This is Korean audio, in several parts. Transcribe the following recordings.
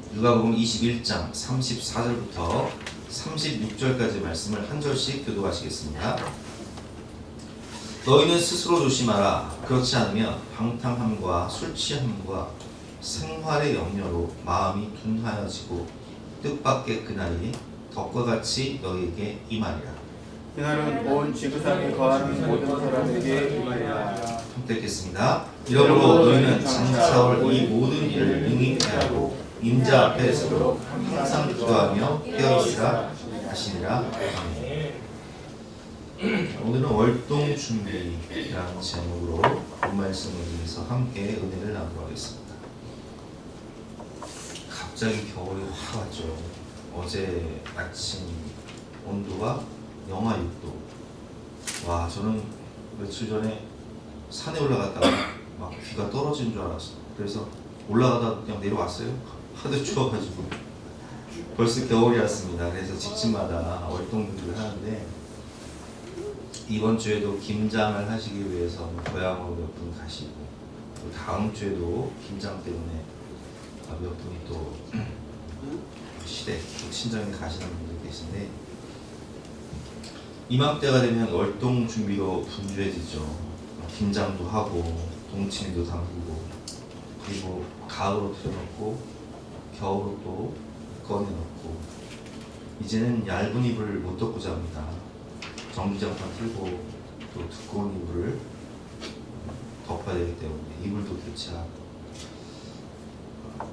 누가복음 21장 34절부터 36절까지 말씀을 한 절씩 교독하시겠습니다. 너희는 스스로 조심하라. 그렇지 않으면 방탕함과 술 취함과 생활의 염려로 마음이 둔하여지고 뜻밖의 그날이 덕과 같이 너희에게 임하리라. 그날은 온 지구상에 거하는 모든 사람에게 임하리라. 함께 읽겠습니다. 이러므로 너희는 장차올 이 모든 일을 능히 피하고 임자 앞에 서도록 항상 기도하며 깨어있으라 하시니라. 아멘. 오늘은 월동 준비라는 제목으로 본 말씀을 위해서 함께 은혜를 나누도록 하겠습니다. 갑자기 겨울이 확 왔죠. 어제 아침 온도가 영하 6도. 와, 저는 며칠 전에 산에 올라갔다가 막 귀가 떨어지는 줄 알았어요. 그래서 올라가다 그냥 내려왔어요. 하도 추워가지고. 벌써 겨울이 왔습니다. 그래서 집집마다 월동분들을 하는데 이번 주에도 김장을 하시기 위해서 고향으로 몇 분 가시고 또 다음 주에도 김장 때문에 몇 분이 또 시댁, 또 친정에 가시는 분들 계신데 이맘때가 되면 월동 준비로 분주해지죠. 김장도 하고 동치미도 담그고 그리고 가을로 틀어놓고 겨울로 또 꺼내놓고 이제는 얇은 이불을 못 덮고 잡니다. 전기장판 틀고 또 두꺼운 이불을 덮어야 되기 때문에 이불도 교체하고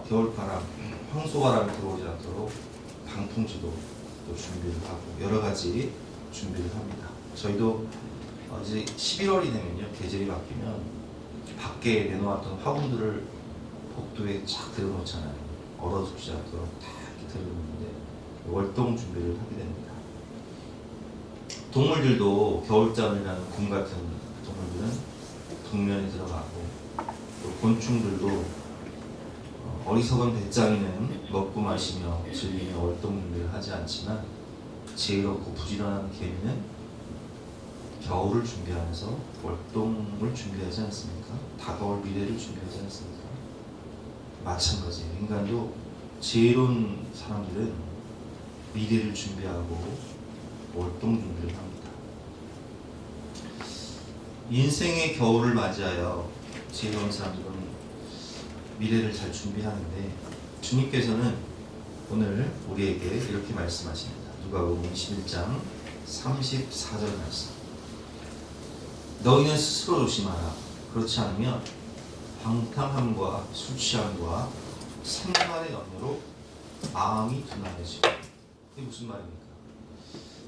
겨울바람, 황소바람이 들어오지 않도록 방풍지도 또 준비를 하고 여러 가지 준비를 합니다. 저희도 이제 11월이 되면요, 계절이 바뀌면 밖에 내놓았던 화분들을 복도에 쫙 들여놓잖아요. 얼어 죽지 않도록 다 이렇게 들여놓는데 월동 준비를 하게 됩니다. 동물들도 겨울잠이라는 곰 같은 동물들은 동면에 들어가고 또 곤충들도 어리석은 배짱이는 먹고 마시며 즐기며 월동 준비를 하지 않지만 지혜롭고 부지런한 개미는 겨울을 준비하면서 월동을 준비하지 않습니까? 다가올 미래를 준비하지 않습니까? 마찬가지예요. 인간도 지혜로운 사람들은 미래를 준비하고 월동 준비를 합니다. 인생의 겨울을 맞이하여 지혜로운 사람들은 미래를 잘 준비하는데 주님께서는 오늘 우리에게 이렇게 말씀하십니다. 누가복음 21장 34절 말씀. 너희는 스스로 조심하라. 그렇지 않으면 방탕함과 술 취함과 생활의 염려로 마음이 둔하여지고. 이게 무슨 말입니까?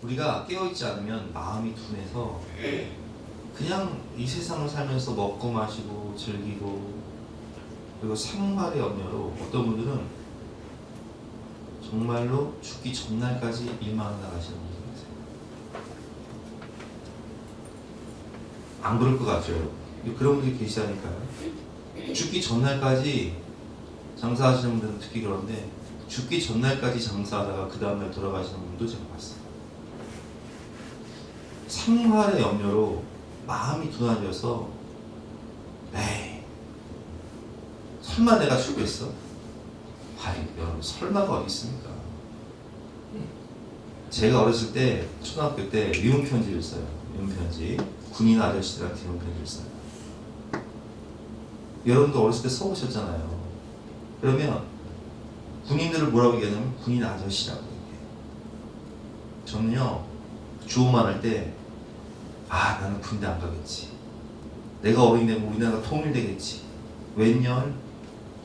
우리가 깨어있지 않으면 마음이 둔해서 그냥 이 세상을 살면서 먹고 마시고 즐기고 그리고 생활의 염려로 어떤 분들은 정말로 죽기 전날까지 일만 하다 가시는 분들 계세요. 안 그럴 것 같죠? 그런 분들이 계시다니까요. 죽기 전날까지 장사하시는 분들은 특히 그런데 죽기 전날까지 장사하다가 그 다음날 돌아가시는 분도 제가 봤어요. 생활의 염려로 마음이 둔해져서 에이 설마 내가 죽겠어? 아이 여러분 설마가 어디 있습니까? 제가 어렸을 때 초등학교 때 위문 편지를 써요. 위문 편지. 군인 아저씨들한테 위문 편지를 써요. 여러분도 어렸을 때 써보셨잖아요. 그러면 군인들을 뭐라고 얘기하냐면 군인 아저씨라고 얘기해요. 저는요 주호만 할 때 나는 군대 안 가겠지. 내가 어린이 되면 우리나라가 통일되겠지. 웬열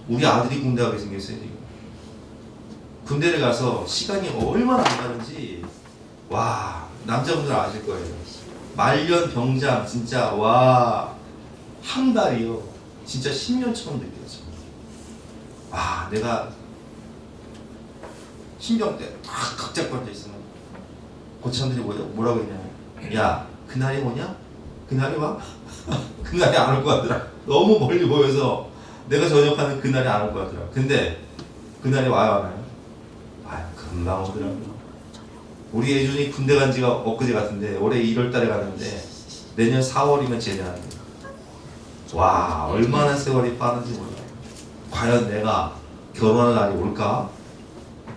우리 아들이 군대 가게 생겼어요 지금. 군대를 가서 시간이 얼마나 안 가는지 와 남자분들 아실 거예요. 말년 병장 진짜 와 한 달이요 진짜 10년처럼 느껴져. 내가 신병 때 딱 각잡고 앉아 있으면 고참들이 뭐라고 했냐면 야 그날이 뭐냐? 그날이 와? 그날이 안 올 것 같더라. 너무 멀리 보여서 내가 전역하는 그날이 안 올 것 같더라. 근데 그날이 와요 안 와요? 금방 오더라고요. 우리 예준이 군대 간 지가 엊그제 같은데 올해 1월 달에 가는데 내년 4월이면 제대합니다. 와 얼마나 세월이 빠른지 몰라요. 과연 내가 결혼할 날이 올까?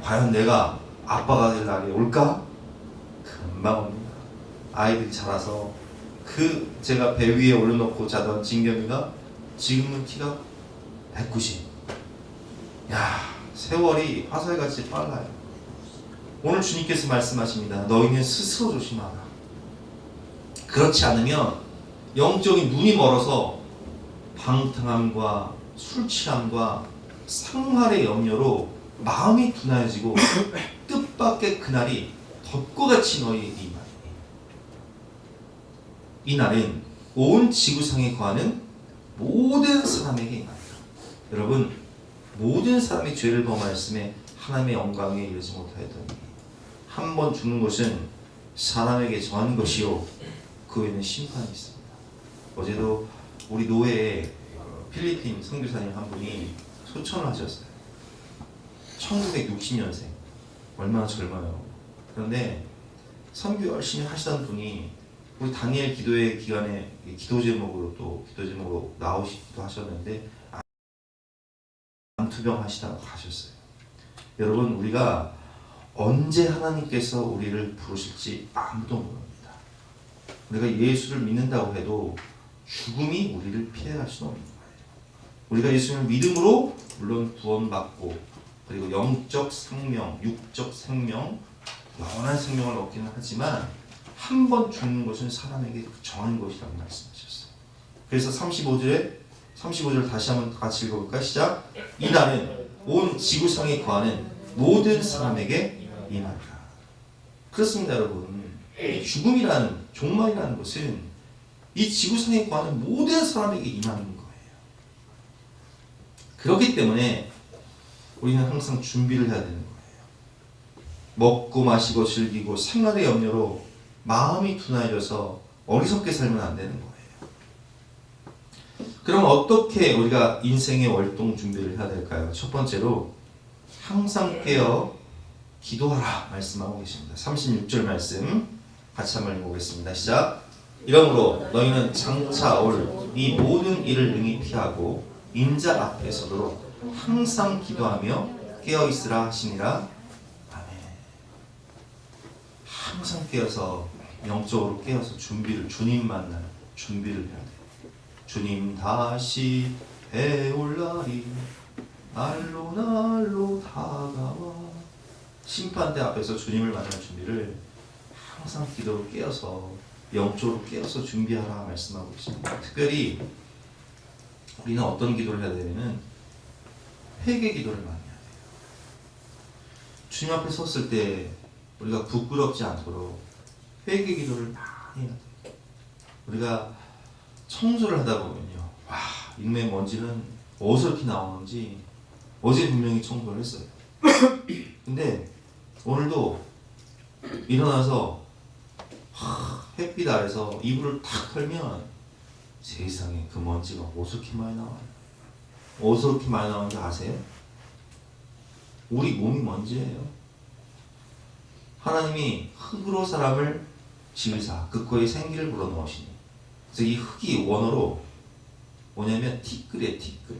과연 내가 아빠가 될 날이 올까? 금방 옵니다. 아이들이 자라서 그 제가 배 위에 올려놓고 자던 진경이가 지금은 키가 190. 야, 세월이 화살같이 빨라요. 오늘 주님께서 말씀하십니다. 너희는 스스로 조심하라. 그렇지 않으면 영적인 눈이 멀어서 방탕함과 술 취함과 상할의 염려로 마음이 둔하여지고 뜻밖의 그날이 덮고 같이 너희에게 임하리니. 이 날은 온 지구상에 거하는 모든 사람에게 임하리라. 여러분, 모든 사람이 죄를 범하였음에 하나님의 영광에 이르지 못하였더니 한 번 죽는 것은 사람에게 정한 것이요 그 외에는 심판이 있습니다. 어제도 우리 노회에 필리핀 선교사님 한 분이 소천을 하셨어요. 1960년생. 얼마나 젊어요. 그런데 선교 열심히 하시던 분이 우리 다니엘 기도회 기간에 기도 제목으로 나오시기도 하셨는데 암투병 하시다가 가셨어요. 여러분, 우리가 언제 하나님께서 우리를 부르실지 아무도 모릅니다. 우리가 예수를 믿는다고 해도 죽음이 우리를 피해갈 수는 없는 거예요. 우리가 예수님을 믿음으로 물론 구원받고 그리고 영적 생명, 육적 생명, 영원한 생명을 얻기는 하지만 한 번 죽는 것은 사람에게 정한 것이라고 말씀하셨어요. 그래서 35절 다시 한번 같이 읽어볼까요? 시작. 이 날은 온 지구상에 거하는 모든 사람에게 임하리라. 그렇습니다, 여러분. 죽음이라는 종말이라는 것은 이 지구상에 거하는 모든 사람에게 임하는 거예요. 그렇기 때문에 우리는 항상 준비를 해야 되는 거예요. 먹고 마시고 즐기고 생활의 염려로 마음이 둔해져서 어리석게 살면 안 되는 거예요. 그럼 어떻게 우리가 인생의 월동 준비를 해야 될까요? 첫 번째로 항상 깨어 기도하라 말씀하고 계십니다. 36절 말씀 같이 한번 읽어보겠습니다. 시작. 이러므로 너희는 장차 올 이 모든 일을 능히 피하고 인자 앞에 서도록 항상 기도하며 깨어 있으라 하시니라. 아멘. 항상 깨어서 영적으로 깨어서 주님 만날 준비를 해야 돼요. 주님 다시 배올 날이 날로 다가와. 심판대 앞에서 주님을 만날 준비를 항상 기도로 깨어서 영적으로 깨어서 준비하라 말씀하고 있습니다. 특별히 우리는 어떤 기도를 해야 되냐면 회개 기도를 많이 해야 돼요. 주님 앞에 섰을 때 우리가 부끄럽지 않도록 회개 기도를 많이 해야 돼요. 우리가 청소를 하다 보면요, 와, 인내 먼지는 어디서 이렇게 나오는지 어제 분명히 청소를 했어요. 근데 오늘도 일어나서 햇빛 아래서 이불을 탁 털면 세상에 그 먼지가 어디서 이렇게 많이 나와요. 어디서 이렇게 많이 나오는지 아세요? 우리 몸이 먼지예요. 하나님이 흙으로 사람을 지으사 그거에 생기를 불어넣으시니, 그래서 이 흙이 원어로 뭐냐면 티끌이에요, 티끌.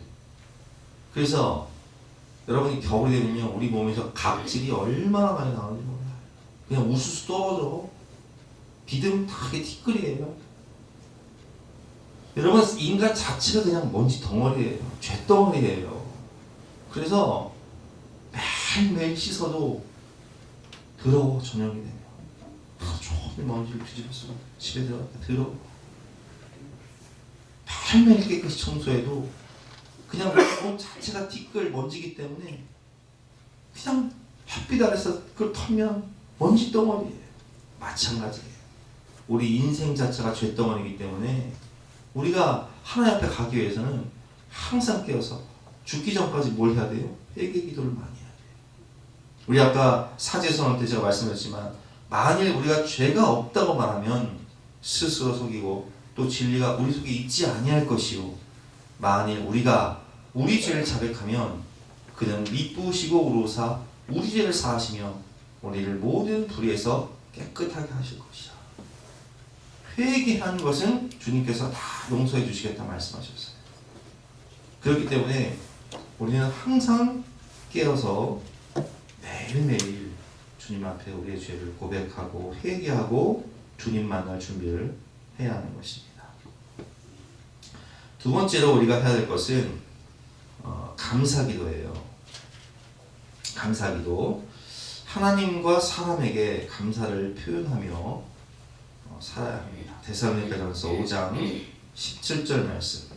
그래서 여러분이 겨울이 되면요, 우리 몸에서 각질이 얼마나 많이 나오는지 몰라요. 그냥 우수수 떨어져. 비듬하게 티끌이에요. 여러분, 인간 자체가 그냥 먼지 덩어리예요. 쇳덩어리예요. 그래서 매일매일 씻어도 더러워. 저녁이 되면 하루 종일 먼지를 뒤집어서 집에 들어가니까 더러워. 매일매일 깨끗이 청소해도 그냥 몸 자체가 티끌 먼지기 때문에 그냥 햇빛 아래서 그걸 털면 먼지 덩어리예요. 마찬가지예요. 우리 인생 자체가 쇳덩어리이기 때문에 우리가 하나님 앞에 가기 위해서는 항상 깨어서 죽기 전까지 뭘 해야 돼요? 회개 기도를 많이 해야 돼요. 우리 아까 사제선언 때 제가 말씀드렸지만, 만일 우리가 죄가 없다고 말하면 스스로 속이고 또 진리가 우리 속에 있지 아니할 것이요, 만일 우리가 우리 죄를 자백하면 그는 미쁘시고 의로우사 우리 죄를 사하시며 우리를 모든 불의에서 깨끗하게 하실 것이다. 회개하는 것은 주님께서 다 용서해 주시겠다 말씀하셨어요. 그렇기 때문에 우리는 항상 깨어서 매일매일 주님 앞에 우리의 죄를 고백하고 회개하고 주님 만날 준비를 해야 하는 것입니다. 두 번째로 우리가 해야 될 것은 감사기도예요. 감사기도. 하나님과 사람에게 감사를 표현하며 살아야 합니다. 데살로니가전서 5장 17절 말씀.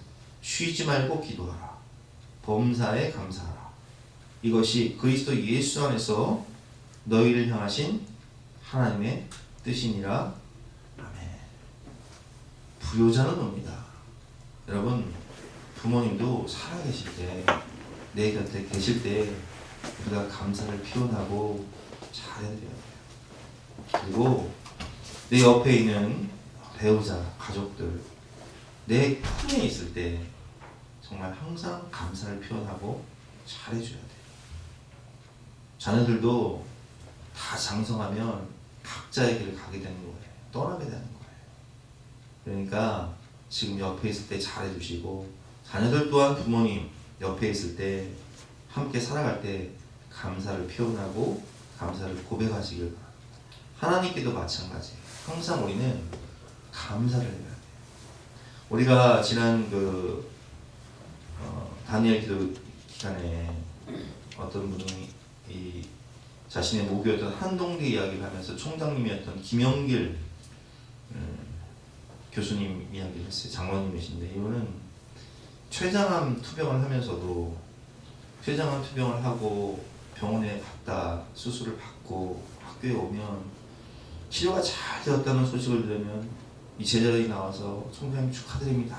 쉬지 말고 기도하라. 범사에 감사하라. 이것이 그리스도 예수 안에서 너희를 향하신 하나님의 뜻이니라. 아멘. 부요자는 옵니다. 여러분, 부모님도 살아계실 때, 내 곁에 계실 때 우리가 감사를 표현하고 잘해드려야 돼요. 그리고 내 옆에 있는 배우자, 가족들, 내 품에 있을 때 정말 항상 감사를 표현하고 잘해줘야 돼요. 자녀들도 다 장성하면 각자의 길을 가게 되는 거예요. 떠나게 되는 거예요. 그러니까 지금 옆에 있을 때 잘해주시고, 자녀들 또한 부모님 옆에 있을 때 함께 살아갈 때 감사를 표현하고 감사를 고백하시길 바랍니다. 하나님께도 마찬가지예요. 항상 우리는 감사를 해야 돼요. 우리가 지난 다니엘 기도 기간에 어떤 분이 이 자신의 모교였던 한동대 이야기를 하면서 총장님이었던 김영길 교수님 이야기를 했어요. 장로님이신데 이분은 췌장암 투병을 하면서도 췌장암 투병을 하고 병원에 갔다 수술을 받고 학교에 오면 치료가 잘 되었다는 소식을 들으면 이 제자들이 나와서 총장님 축하드립니다.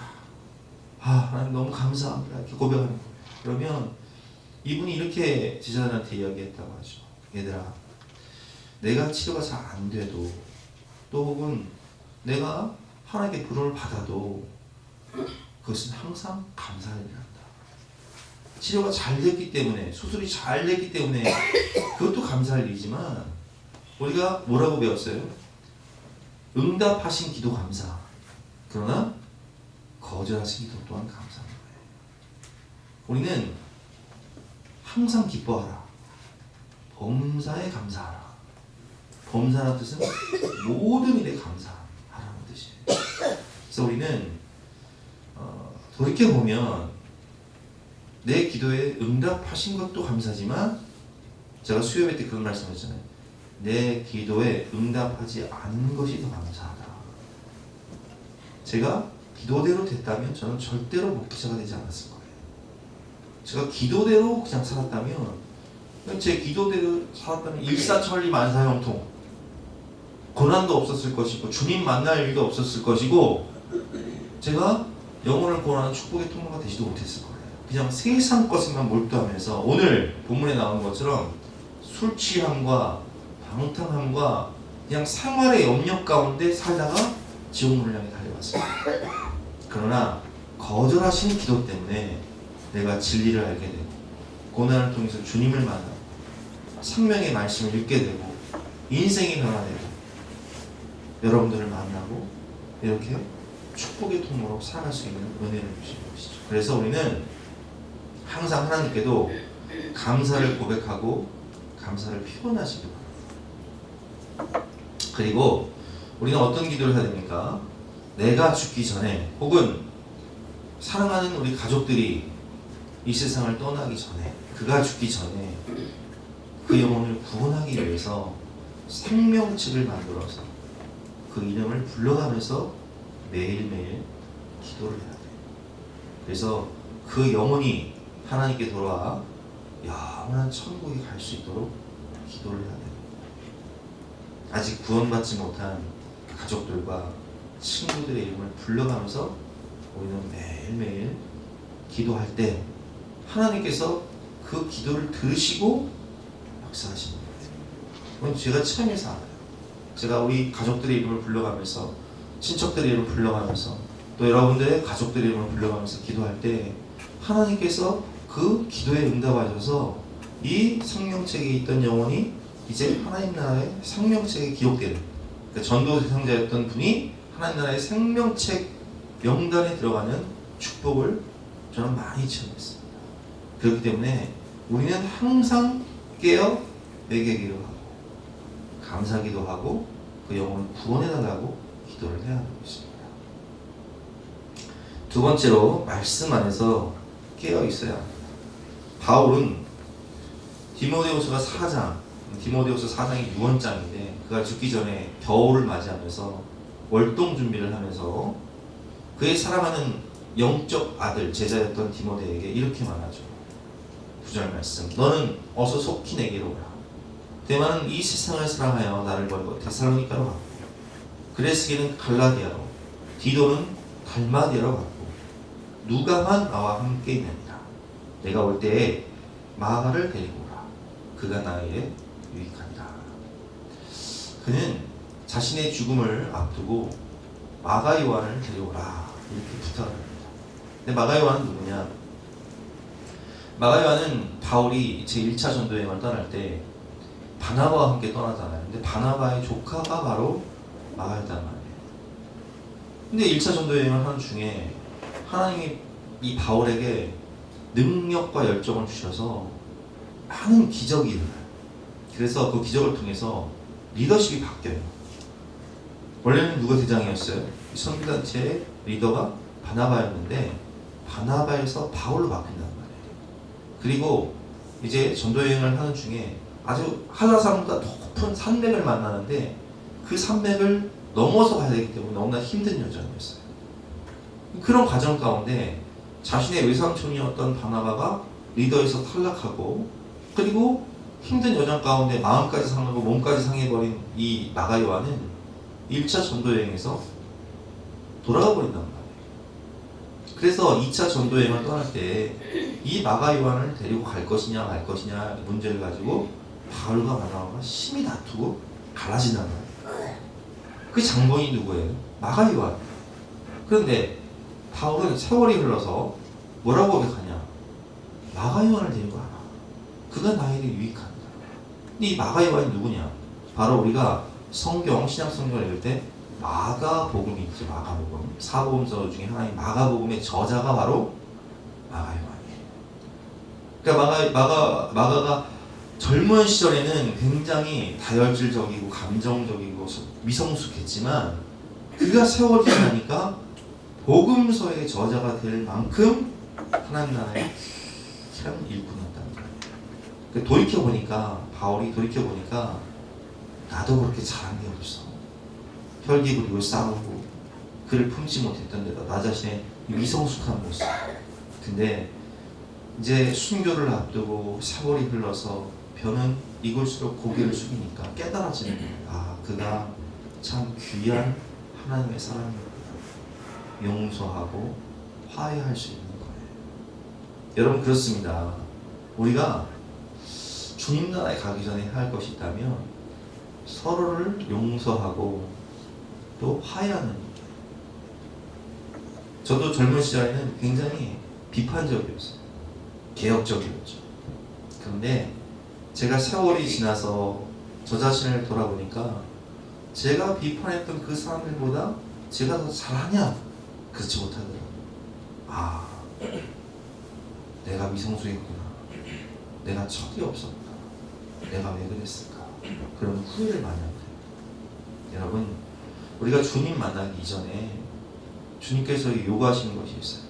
하나님 너무 감사합니다. 이렇게 고백하는 거예요. 그러면 이분이 이렇게 제자들한테 이야기했다고 하죠. 얘들아, 내가 치료가 잘 안 돼도 또 혹은 내가 하나님께 부름을 받아도 그것은 항상 감사할 일이란다. 치료가 잘 됐기 때문에, 수술이 잘 됐기 때문에 그것도 감사할 일이지만 우리가 뭐라고 배웠어요? 응답하신 기도 감사. 그러나 거절하신 기도 또한 감사한 거예요. 우리는 항상 기뻐하라. 범사에 감사하라. 범사라는 뜻은 모든 일에 감사하라는 뜻이에요. 그래서 우리는 돌이켜보면 내 기도에 응답하신 것도 감사지만, 제가 수요일 때 그런 말씀했잖아요. 내 기도에 응답하지 않은 것이 더 감사하다. 제가 기도대로 됐다면 저는 절대로 목회자가 되지 않았을 거예요. 제가 기도대로 그냥 살았다면, 제 기도대로 살았다면 일사천리 만사형통, 고난도 없었을 것이고 주님 만날 일도 없었을 것이고 제가 영혼을 구원하는 축복의 통로가 되지도 못했을 거예요. 그냥 세상 것에만 몰두하면서 오늘 본문에 나온 것처럼 술 취함과 방탕함과 그냥 생활의 염려 가운데 살다가 지옥문을 향해 달려왔습니다. 그러나 거절하신 기도 때문에 내가 진리를 알게 되고 고난을 통해서 주님을 만나고 생명의 말씀을 읽게 되고 인생이 변화되고 여러분들을 만나고 이렇게 축복의 통로로 살아갈 수 있는 은혜를 주신 것이죠. 그래서 우리는 항상 하나님께도 감사를 고백하고 감사를 표현하시기 바랍니다. 그리고 우리는 어떤 기도를 해야 됩니까? 내가 죽기 전에 혹은 사랑하는 우리 가족들이 이 세상을 떠나기 전에, 그가 죽기 전에 그 영혼을 구원하기 위해서 생명책을 만들어서 그 이름을 불러가면서 매일매일 기도를 해야 돼요. 그래서 그 영혼이 하나님께 돌아와 영원한 천국에 갈 수 있도록 기도를 해야 돼요. 아직 구원받지 못한 가족들과 친구들의 이름을 불러가면서 우리는 매일매일 기도할 때 하나님께서 그 기도를 들으시고 역사하시는 거예요. 그건 제가 체험해서 알아요. 제가 우리 가족들의 이름을 불러가면서, 친척들의 이름을 불러가면서, 또 여러분들의 가족들의 이름을 불러가면서 기도할 때 하나님께서 그 기도에 응답하셔서 이 생명책에 있던 영혼이 이제 하나님 나라의 생명책에 기록되는, 그러니까 전도 대상자였던 분이 하나님 나라의 생명책 명단에 들어가는 축복을 저는 많이 체험했습니다. 그렇기 때문에 우리는 항상 깨어 매개기도 하고 감사기도 하고 그 영혼을 구원해달라고 기도를 해야 하는 것입니다. 두 번째로 말씀 안에서 깨어 있어야 합니다. 바울은 디모데후서 4장이 유언장인데 그가 죽기 전에 겨울을 맞이하면서 월동 준비를 하면서 그의 사랑하는 영적 아들 제자였던 디모데에게 이렇게 말하죠. 9절 말씀. 너는 어서 속히 내게로 오라. 대만은 이 세상을 사랑하여 나를 버리고 데살로니가로 갔고 그레스게는 갈라디아로 디도는 달마디아로 갔고 누가만 나와 함께 있느니라. 내가 올 때에 마가를 데리고 오라. 그가 나에게 유익하니라. 그는 자신의 죽음을 앞두고 마가 요한을 데려오라 이렇게 부탁을 합니다. 근데 마가 요한은 누구냐? 마가 요한은 바울이 제1차 전도여행을 떠날 때 바나바와 함께 떠나잖아요. 근데 바나바의 조카가 바로 마가였단 말이에요. 근데 1차 전도여행을 하는 중에 하나님이 이 바울에게 능력과 열정을 주셔서 많은 기적이 일어나요. 그래서 그 기적을 통해서 리더십이 바뀌어요. 원래는 누가 대장이었어요? 선교단체의 리더가 바나바였는데 바나바에서 바울로 바뀐단 말이에요. 그리고 이제 전도여행을 하는 중에 아주 한라산보다 높은 산맥을 만나는데 그 산맥을 넘어서 가야 되기 때문에 너무나 힘든 여정이었어요. 그런 과정 가운데 자신의 외삼촌이었던 바나바가 리더에서 탈락하고 그리고 힘든 여정 가운데 마음까지 상하고 몸까지 상해버린 이 마가 요한은 1차 전도여행에서 돌아가 버린단 말이에요. 그래서 2차 전도여행을 떠날 때 이 마가 요한을 데리고 갈 것이냐 말 것이냐 문제를 가지고 바울과 바나바가 심히 다투고 갈라진단 말이에요. 그 장본이 누구예요? 마가 요한. 그런데 바울은 세월이 흘러서 뭐라고 고백하냐? 마가 요한을 데리고 와라. 그가 나에게 유익한다. 근데 이 마가 요한이 누구냐? 바로 우리가 성경, 신약 성경을 읽을 때 마가복음이 있죠. 마가복음. 사복음서 중에 하나인 마가복음의 저자가 바로 마가 요한이에요. 그러니까 마가가 젊은 시절에는 굉장히 다혈질적이고 감정적이고 미성숙했지만 그가 세월이 지나니까 복음서의 저자가 될 만큼 하나님 나라의 참 일꾼이었다는 거예요. 돌이켜보니까 바울이 돌이켜보니까 나도 그렇게 잘한 게 없어. 혈기 부리고 싸우고 그를 품지 못했던 데다 나 자신의 미성숙한 모습. 근데 이제 순교를 앞두고 세월이 흘러서 변은 익을수록 고개를 숙이니까 깨달아지는 거예요. 아, 그가 참 귀한 하나님의 사람이구나. 용서하고 화해할 수 있는 거예요. 여러분 그렇습니다. 우리가 주님 나라에 가기 전에 할 것이 있다면 서로를 용서하고 또 화해하는 거예요. 저도 젊은 시절에는 굉장히 비판적이었어요. 개혁적이었죠. 그런데 제가 세월이 지나서 저 자신을 돌아보니까 제가 비판했던 그 사람들보다 제가 더 잘하냐? 그렇지 못하더라고요. 아, 내가 미성숙했구나. 내가 척이 없었구나. 내가 왜 그랬을까? 그런 후회를 많이 합니다. 여러분, 우리가 주님 만나기 이전에 주님께서 요구하시는 것이 있어요.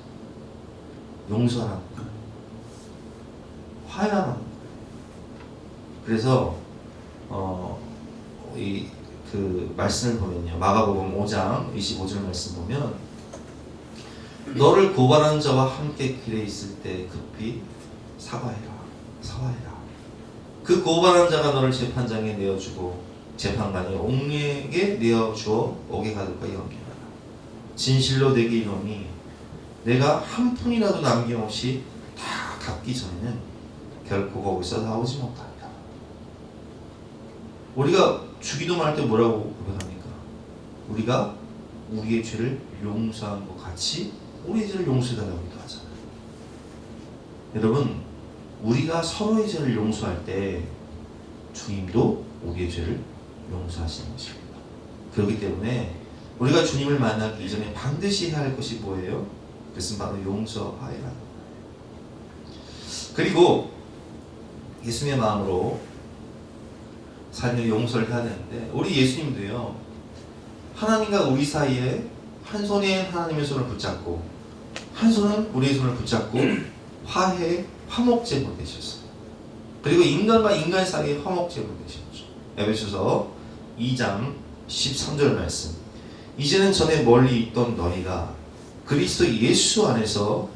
용서하라는 거예요. 화해하라는 거예요. 그래서 그 말씀을 보면요. 마가복음 5장 25절 말씀 보면 너를 고발하는 자와 함께 길에 있을 때 급히 사과해라. 그 고발한 자가 너를 재판장에 내어주고 재판관이 옥리에게 내어주어 옥에 가둘까 염려하라. 진실로 내게 이르노니 내가 한 푼이라도 남김없이 다 갚기 전에는 결코 거기서 나오지 못한다. 우리가 주기도할 때 뭐라고 고백합니까? 우리가 우리의 죄를 용서한 것 같이 우리의 죄를 용서해달라고 기도하잖아요. 여러분, 우리가 서로의 죄를 용서할 때 주님도 우리의 죄를 용서하시는 것입니다. 그렇기 때문에 우리가 주님을 만나기 이전에 반드시 해야 할 것이 뭐예요? 그것은 바로 용서하여라는 거예요. 그리고 예수님의 마음으로 삶의 용서를 해야 되는데, 우리 예수님도요, 하나님과 우리 사이에 한 손에 하나님의 손을 붙잡고 한 손은 우리의 손을 붙잡고 화해 화목제물 되셨어요. 그리고 인간과 인간 사이에 화목제물 되셨죠. 에베소서 2장 13절 말씀. 이제는 전에 멀리 있던 너희가 그리스도 예수 안에서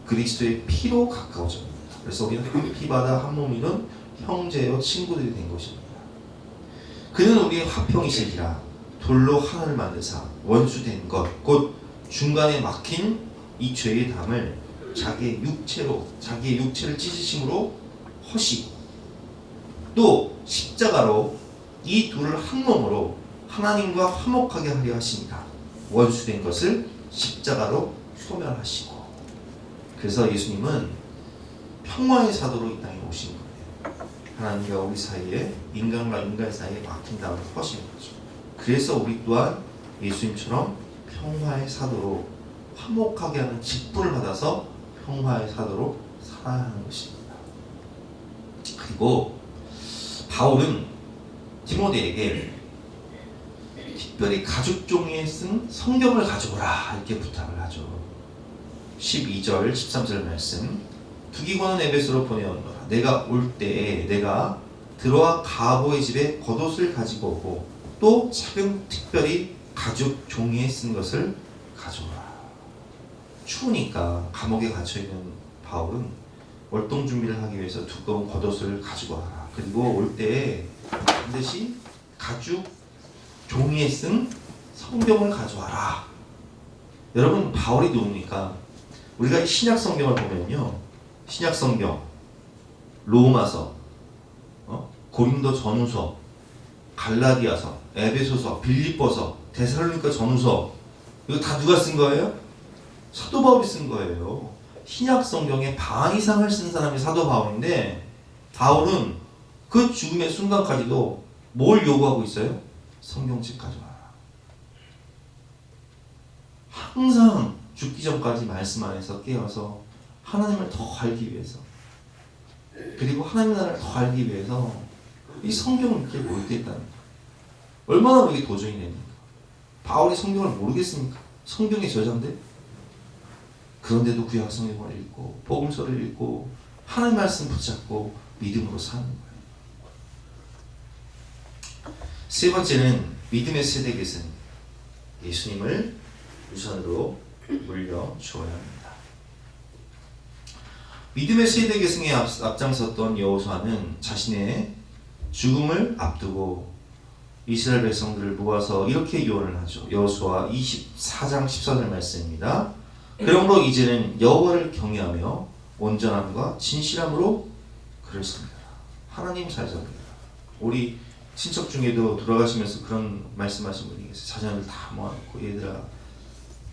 그리스도의 피로 가까워졌습니다. 그래서 우리는 한 피바다 한 몸이던 형제요 친구들이 된 것입니다. 그는 우리의 화평이시니라. 돌로 하나를 만드사 원수된 것 곧 중간에 막힌 이 죄의 담을 자기의 육체를 찢으심으로 허시고, 또 십자가로 이 둘을 한 몸으로 하나님과 화목하게 하려 하십니다. 원수된 것을 십자가로 소멸하시고. 그래서 예수님은 평화의 사도로 이 땅에 오신 거예요. 하나님과 우리 사이에, 인간과 인간 사이에 막힌 담을 허신 거죠. 그래서 우리 또한 예수님처럼 평화의 사도로 화목하게 하는 직분을 받아서 평화의 사도로 살아야 하는 것입니다. 그리고 바울은 디모데에게 특별히 가죽 종이에 쓴 성경을 가져오라 이렇게 부탁을 하죠. 12절 13절 말씀. 두기고는 에베소로 보내었노라. 내가 올 때에 내가 들어와 가보의 집에 겉옷을 가지고 오고 또 특별히 가죽 종이에 쓴 것을 가져오라. 추우니까 감옥에 갇혀있는 바울은 월동 준비를 하기 위해서 두꺼운 겉옷을 가지고 와라. 그리고 올 때에 반드시 가죽 종이에 쓴 성경을 가져와라. 여러분, 바울이 누굽니까? 우리가 신약 성경을 보면요, 신약 성경, 로마서, 고린도 전후서, 갈라디아서, 에베소서, 빌립보서, 데살로니가 전후서, 이거 다 누가 쓴 거예요? 사도 바울이 쓴 거예요. 신약 성경의 반 이상을 쓴 사람이 사도 바울인데, 바울은 그 죽음의 순간까지도 뭘 요구하고 있어요? 성경책 가져와라. 항상 죽기 전까지 말씀 안에서 깨어서 하나님을 더 알기 위해서, 그리고 하나님의 나라를 더 알기 위해서 이 성경을 이렇게 모르겠다는 거예요. 얼마나 우리에게 도전이 됩니까? 바울이 성경을 모르겠습니까? 성경의 저자인데. 그런데도 구약 성경을 읽고 복음서를 읽고 하나님 말씀 붙잡고 믿음으로 사는 거예요. 세 번째는 믿음의 세대 계승. 예수님을 우선으로 물려주어야 합니다. 믿음의 세대 계승에 앞장섰던 여호수아는 자신의 죽음을 앞두고 이스라엘 백성들을 모아서 이렇게 유언을 하죠. 여호수아 24장 14절 말씀입니다. 그러므로 이제는 여호와를 경외하며 온전함과 진실함으로 그를 섬겨라. 하나님 잘 섬겨라. 우리 친척 중에도 돌아가시면서 그런 말씀하신 분이 계세요. 자녀들 다 모아놓고, 얘들아,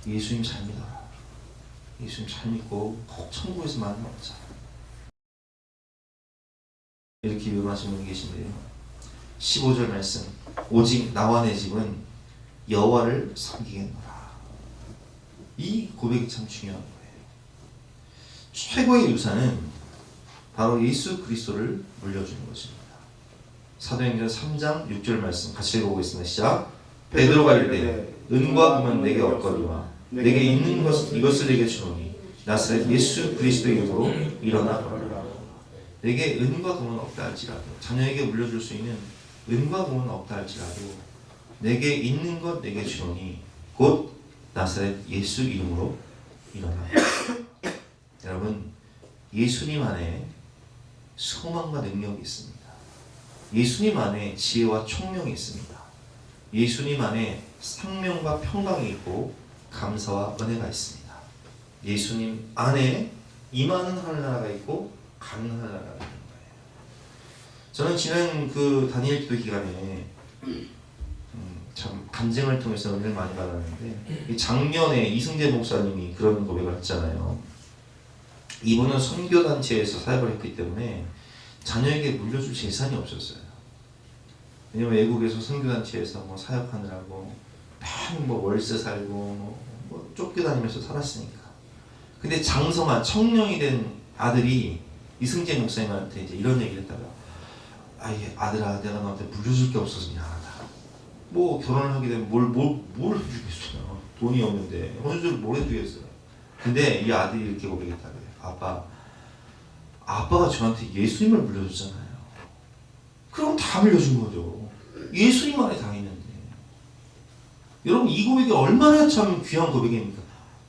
예수님 잘 믿어라. 예수님 잘 믿고 꼭 천국에서 만나자. 이렇게 유언하신 분이 계신데요. 15절 말씀. 오직 나와 내 집은 여호와를 섬기겠노라. 이 고백이 참 중요한 거예요. 최고의 유산은 바로 예수 그리스도를 물려주는 것입니다. 사도행전 3장 6절 말씀 같이 읽어보겠습니다. 시작. 베드로가 이르되 은과 금은 내게 없거니와 내게 있는 이것을 내게 주노니 나사렛 예수 그리스도의 이름으로 일어나 걸어라. 내게 은과 금은 없다 할지라도, 자녀에게 물려줄 수 있는 은과 금은 없다 할지라도 내게 있는 것 내게 주노니 곧 나사렛 예수 이름으로 일어나. 여러분, 예수님 안에 소망과 능력이 있습니다. 예수님 안에 지혜와 총명이 있습니다. 예수님 안에 생명과 평강이 있고 감사와 은혜가 있습니다. 예수님 안에 임하는 하늘나라가 있고 가는 하늘나라가 있는 거예요. 저는 지난 그 다니엘 기도 기간에 참 간증을 통해서 은혜를 많이 받았는데, 작년에 이승재 목사님이 그런 고백을 했잖아요. 이분은 선교단체에서 사역을 했기 때문에 자녀에게 물려줄 재산이 없었어요. 왜냐면 외국에서 선교단체에서 뭐 사역하느라고 맨 뭐 월세 살고 뭐 쫓겨다니면서 살았으니까. 근데 장성한 청년이 된 아들이 이승재 목사님한테 이제 이런 얘기를 했다가 아들아 내가 너한테 물려줄 게 없어서 미안하다. 뭐 결혼을 하게 되면 뭘 해주겠어요. 돈이 없는데 어느 정도 뭘 해주겠어요. 근데 이 아들이 이렇게 고백했다 그래요. 아빠가 저한테 예수님을 물려줬잖아요. 그럼 다 물려준 거죠. 예수님 안에 다 있는데. 여러분 이 고백이 얼마나 참 귀한 고백입니까?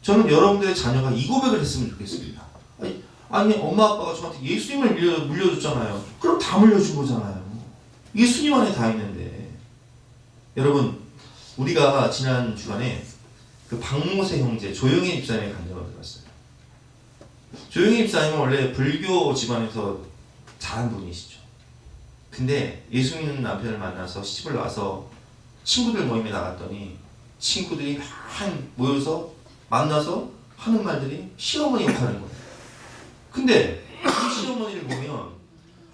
저는 여러분들의 자녀가 이 고백을 했으면 좋겠습니다. 아니 엄마 아빠가 저한테 예수님을 물려줬잖아요. 그럼 다 물려준 거잖아요. 예수님 안에 다 있는데. 여러분 우리가 지난 주간에 그 박모세 형제 조영희 집사님의 간증을 들었어요. 조영희 집사님은 원래 불교 집안에서 자란 분이시죠. 근데 예수 믿는 남편을 만나서 시집을 와서 친구들 모임에 나갔더니 친구들이 막 모여서 만나서 하는 말들이 시어머니 욕하는 거예요. 근데 이 시어머니를 보면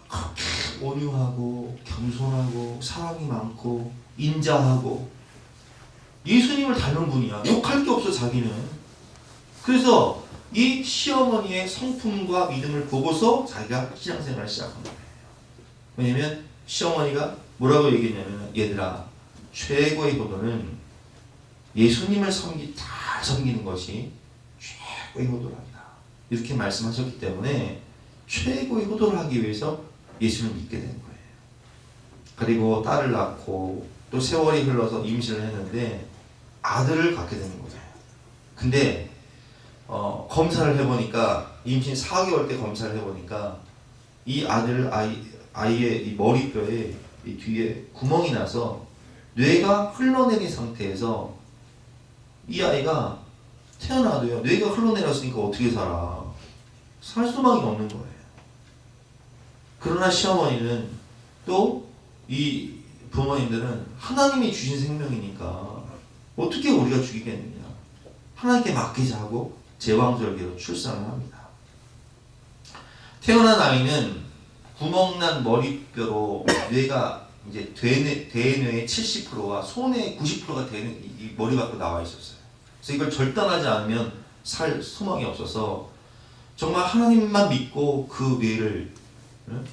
그렇게 온유하고 겸손하고 사랑이 많고 인자하고 예수님을 닮은 분이야. 욕할 게 없어 자기는. 그래서 이 시어머니의 성품과 믿음을 보고서 자기가 신앙생활을 시작한 거예요. 왜냐면 시어머니가 뭐라고 얘기했냐면 얘들아 최고의 효도는 예수님을 잘 섬기는 것이 최고의 효도랍니다. 이렇게 말씀하셨기 때문에 최고의 효도를 하기 위해서 예수를 믿게 된 거예요. 그리고 딸을 낳고 또 세월이 흘러서 임신을 했는데 아들을 갖게 되는 거예요. 근데 검사를 해보니까 임신 4개월 때 검사를 해보니까 이 아이의 이 머리뼈에 이 뒤에 구멍이 나서 뇌가 흘러내린 상태에서 이 아이가 태어나도요 뇌가 흘러내렸으니까 어떻게 살아? 살 수밖에 없는 거예요. 그러나 시어머니는 또 이 부모님들은 하나님이 주신 생명이니까 어떻게 우리가 죽이겠느냐. 하나님께 맡기자 하고 제왕절개로 출산을 합니다. 태어난 아이는 구멍난 머리뼈로 뇌가 이제 대뇌의 70%와 소뇌의 90%가 되는 이 머리 밖으로 나와 있었어요. 그래서 이걸 절단하지 않으면 살 소망이 없어서 정말 하나님만 믿고 그 뇌를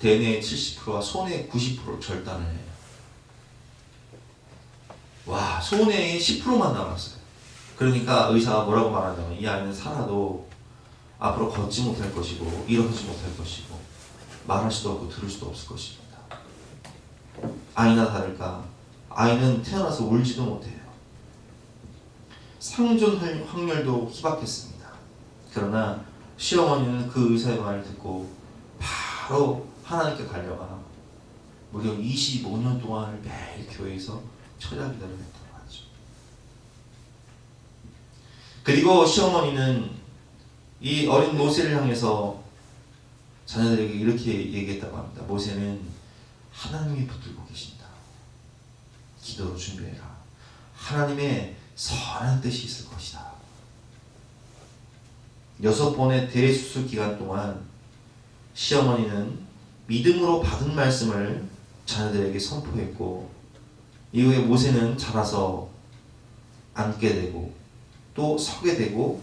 대뇌의 70%와 소뇌의 90%를 절단을 해요. 와, 소뇌의 10%만 남았어요. 그러니까 의사가 뭐라고 말하냐면 이 아이는 살아도 앞으로 걷지 못할 것이고 일어서지 못할 것이고 말할 수도 없고 들을 수도 없을 것입니다. 아니나 다를까 아이는 태어나서 울지도 못해요. 상존 확률도 희박했습니다. 그러나 시어머니는 그 의사의 말을 듣고 바로 하나님께 달려가 무려 25년 동안을 매일 교회에서 철야 기도를 했다고 하죠. 그리고 시어머니는 이 어린 모세를 향해서 자녀들에게 이렇게 얘기했다고 합니다. 모세는 하나님이 붙들고 계신다. 기도로 준비해라. 하나님의 선한 뜻이 있을 것이다. 6번의 대수술 기간 동안 시어머니는 믿음으로 받은 말씀을 자녀들에게 선포했고 이후에 모세는 자라서 앉게 되고 또 서게 되고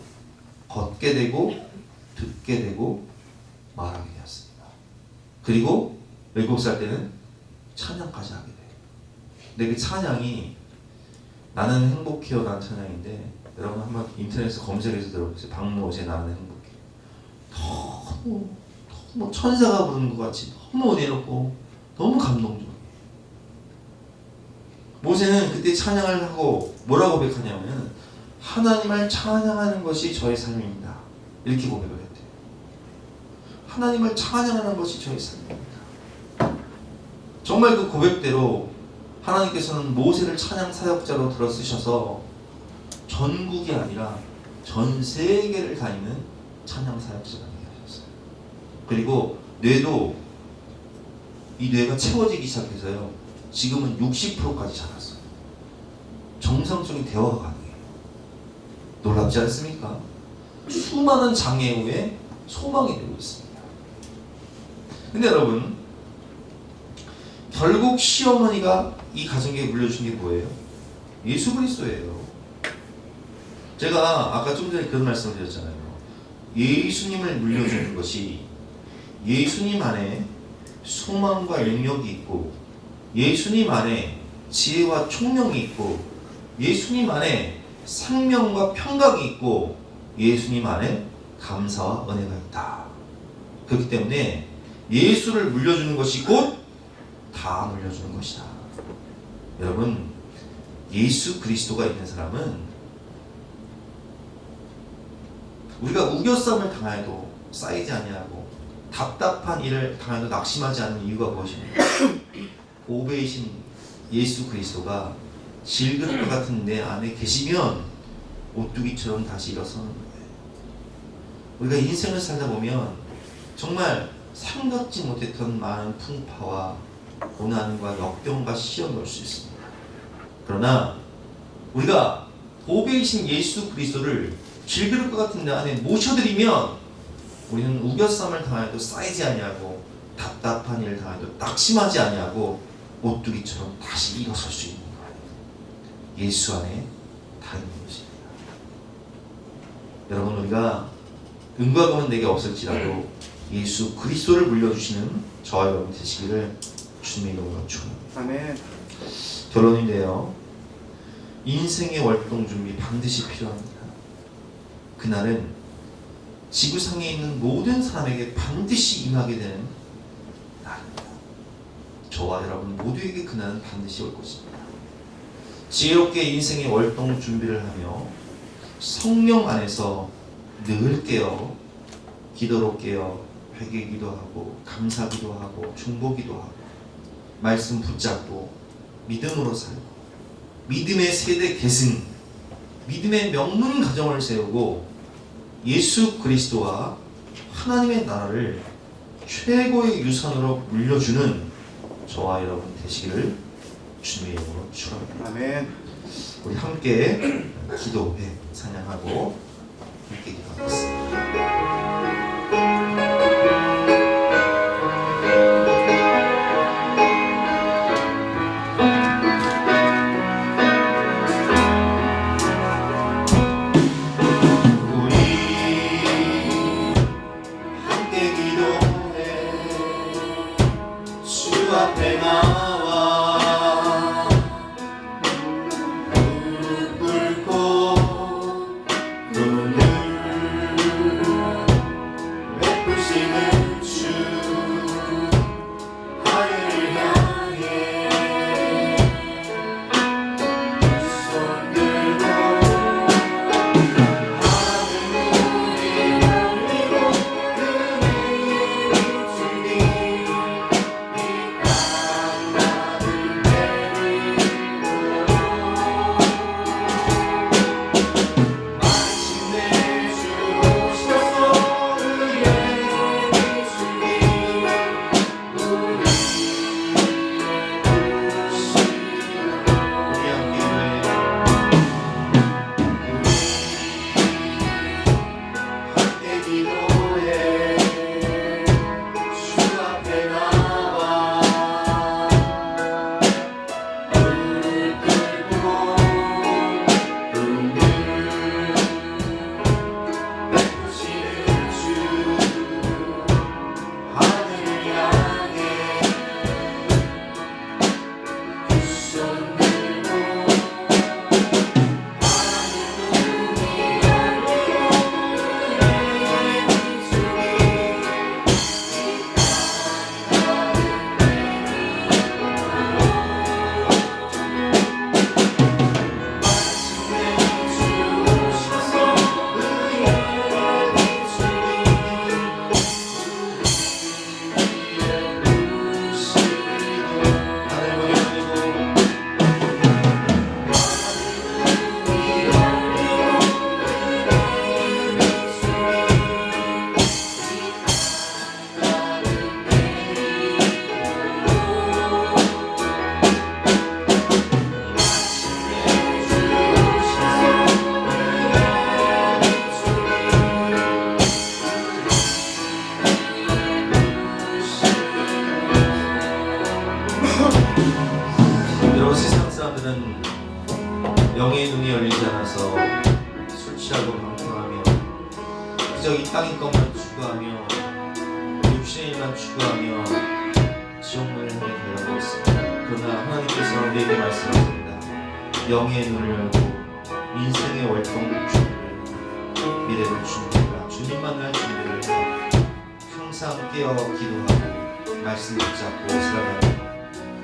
걷게 되고 듣게 되고 말하게 되었습니다. 그리고 7살 때는 찬양까지 하게 돼요. 근데 그 찬양이 나는 행복해요 라는 찬양인데 여러분 한번 인터넷에서 검색해서 들어보세요. 박모세 나는 행복해요. 너무 천사가 부르는 것 같이 너무 은혜롭고 너무 감동적이에요. 모세는 그때 찬양을 하고 뭐라고 고백하냐면 하나님을 찬양하는 것이 저의 삶입니다. 이렇게 고백을 했대요. 하나님을 찬양하는 것이 저의 삶입니다. 정말 그 고백대로 하나님께서는 모세를 찬양 사역자로 들어 쓰셔서 전국이 아니라 전 세계를 다니는 찬양 사역자가 되게 하셨어요. 그리고 뇌도 이 뇌가 채워지기 시작해서요. 지금은 60%까지 자랐어요. 정상적인 대화가 가능해요. 놀랍지 않습니까? 수많은 장애 후에 소망이 되고 있습니다. 근데 여러분 결국 시어머니가 이 가정에 물려준 게 뭐예요? 예수 그리스도예요. 제가 아까 좀 전에 그런 말씀을 드렸잖아요. 예수님을 물려주는 것이 예수님 안에 소망과 능력이 있고, 예수님 안에 지혜와 총명이 있고, 예수님 안에 생명과 평강이 있고, 예수님 안에 감사와 은혜가 있다. 그렇기 때문에 예수를 물려주는 것이 곧 다 물려주는 것이다. 여러분, 예수 그리스도가 있는 사람은 우리가 우겨쌈을 당하여도 쌓이지 아니하고 답답한 일을 당하여도 낙심하지 않는 이유가 무엇입니까? 보배이신 예수 그리스도가 질그릇과 같은 내 안에 계시면 오뚜기처럼 다시 일어서는 거예요. 우리가 인생을 살다 보면 정말 생각지 못했던 많은 풍파와 고난과 역경과 시험이 올 수 있습니다. 그러나 우리가 보배이신 예수 그리스도를 질그릇과 같은 내 안에 모셔드리면 우리는 우겨쌈을 당하여도 쌓이지 아니하고 답답한 일을 당하여도 낙심하지 아니하고 오뚜기처럼 다시 일어설 수 있는 거예요. 예수 안에 다 있는 것입니다. 여러분, 우리가 은과 금은 내게 없을지라도 예수 그리스도를 물려주시는 저와 여러분 되시기를 주님의 이름으로 축원합니다. 아멘. 결론인데요, 인생의 월동 준비 반드시 필요합니다. 그날은 지구상에 있는 모든 사람에게 반드시 임하게 되는 날입니다. 저와 여러분 모두에게 그날은 반드시 올 것입니다. 지혜롭게 인생의 월동 준비를 하며 성령 안에서 늘 깨어 기도로 깨어 회개 기도하고 감사 기도하고 중보 기도하고 말씀 붙잡고 믿음으로 살고 믿음의 세대 계승, 믿음의 명문 가정을 세우고 예수 그리스도와 하나님의 나라를 최고의 유산으로 물려주는 저와 여러분 되시기를 주님의 이름으로 축원합니다. 아멘. 우리 함께 기도해 찬양하고 함께 기도하겠습니다. 여러분, 세상 사람들은 영의 눈이 열리지 않아서 술 취하고 방탕하며 그저 이 땅의 것만 추구하며 육신의 일만 시간 추구하며 지옥문을 향해 달려가고 있습니다. 그러나 하나님께서 우리에게 말씀하십니다. 영의 눈을 열고 인생의 월동 준비를, 미래를 준비하라. 주님 만날 준비를 해 항상 깨어 기도하고 말씀 붙잡고 살아가고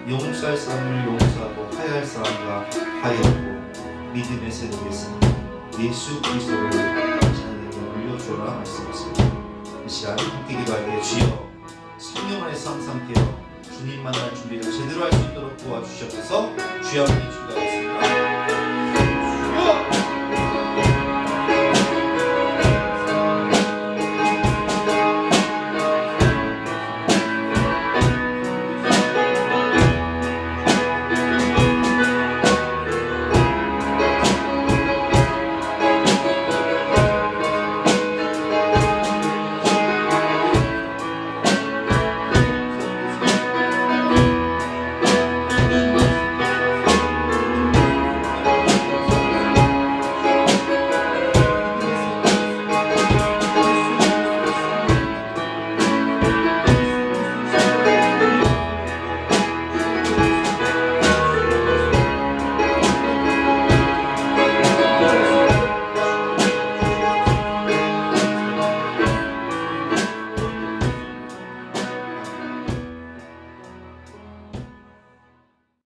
용서할 사람을 용서하고 화해할 사람과 화해하고 믿음의 새누리겠습니다. 예수 그리스도를 자녀에게 물려주라 말씀하십니다. 이 시간 함께 기도할 때 주여 성령 안에서 항상 깨어 주님 만날 준비를 제대로 할 수 있도록 도와주시옵소서. 주여 함께 주가